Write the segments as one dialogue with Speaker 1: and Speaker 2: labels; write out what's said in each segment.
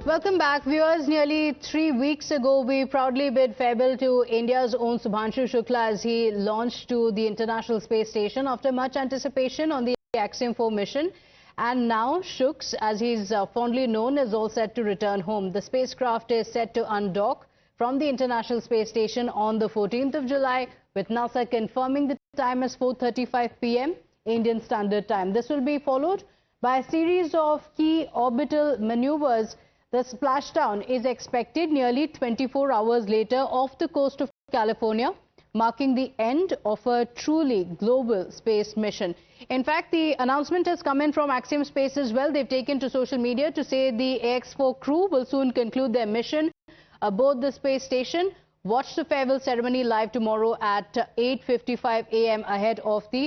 Speaker 1: Welcome back, viewers. Nearly 3 weeks ago, we proudly bid farewell to India's own Subhanshu Shukla as he launched to the International Space Station after much anticipation on the Axiom 4 mission. And now Shuks, as he's fondly known, is all set to return home. The spacecraft is set to undock from the International Space Station on the 14th of July, with NASA confirming the time as 4:35 p.m. Indian Standard Time. This will be followed by a series of key orbital maneuvers. The splashdown is expected nearly 24 hours later off the coast of California, marking the end of a truly global space mission. In fact, the announcement has come in from Axiom Space as well. They've taken to social media to say the AX-4 crew will soon conclude their mission aboard the space station. Watch the farewell ceremony live tomorrow at 8:55 a.m. ahead of the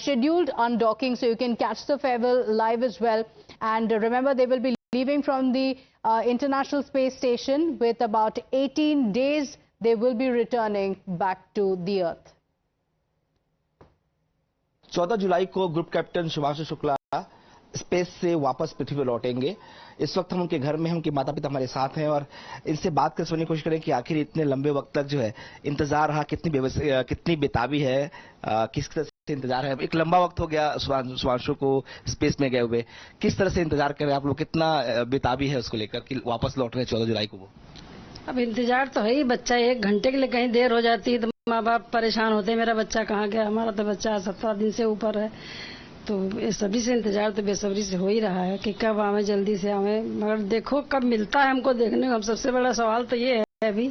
Speaker 1: scheduled undocking, so you can catch the farewell live as well. And remember, they will be leaving from the International Space Station with about 18 days. They will be returning back to the Earth.
Speaker 2: 14 जुलाई को group captain Shubhanshu Shukla space से वापस पृथ्वी पर लौटेंगे। इस वक्त हम उनके घर में हैं, उनके माता पिता हमारे साथ हैं और इनसे बात कर सुनने की कोशिश करें कि आखिर इतने लंबे वक्त तक जो है इंतजार रहा, कितनी बेताबी है, किस तरह से इंतजार है। एक लंबा वक्त हो गया शुभांशु को स्पेस में गए हुए, किस तरह से इंतजार कर रहे हैं आप लोग, कितना बेताबी है उसको लेकर कि वापस लौट रहे हैं 14 जुलाई को वो?
Speaker 3: अब इंतजार तो है ही, बच्चा 1 घंटे के लिए कहीं देर हो जाती है तो माँ बाप परेशान होते हैं, मेरा बच्चा कहाँ गया। हमारा तो बच्चा 17 दिन से ऊपर है, तो सभी से इंतजार तो बेसब्री से हो ही रहा है कि कब आवे, जल्दी से आवे। मगर देखो कब मिलता है हमको देखने को। हम सबसे बड़ा सवाल तो ये है अभी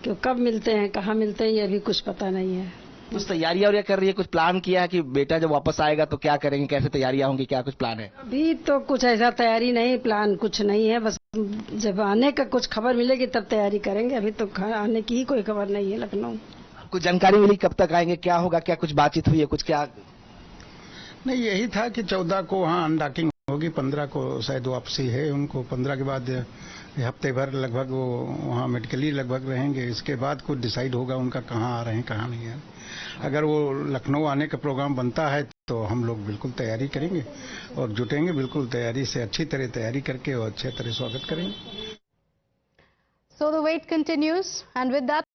Speaker 3: कि कब मिलते हैं, कहाँ मिलते हैं, ये अभी कुछ पता नहीं है।
Speaker 2: कुछ तैयारियां कर रही है, कुछ प्लान किया है कि बेटा जब वापस आएगा तो क्या करेंगे, कैसे तैयारियां होंगी, क्या कुछ प्लान है?
Speaker 3: अभी तो कुछ ऐसा तैयारी नहीं, प्लान कुछ नहीं है। बस जब आने का कुछ खबर मिलेगी तब तैयारी करेंगे। अभी तो आने की ही कोई खबर नहीं है लखनऊ।
Speaker 2: कुछ जानकारी मिली कब तक आएंगे, क्या होगा, क्या कुछ बातचीत हुई है, कुछ क्या?
Speaker 4: नहीं, यही था कि 14 को वहाँ अनडॉकिंग होगी, 15 को शायद वापसी है उनको। 15 के बाद हफ्ते भर लगभग वो वहाँ मेडिकली लगभग रहेंगे। इसके बाद कुछ डिसाइड होगा उनका कहाँ आ रहे हैं, कहाँ नहीं है। अगर वो लखनऊ आने का प्रोग्राम बनता है तो हम लोग बिल्कुल तैयारी करेंगे और जुटेंगे, बिल्कुल तैयारी से अच्छी तरह तैयारी करके और अच्छे तरह स्वागत करेंगे।
Speaker 1: So the wait continues, and with that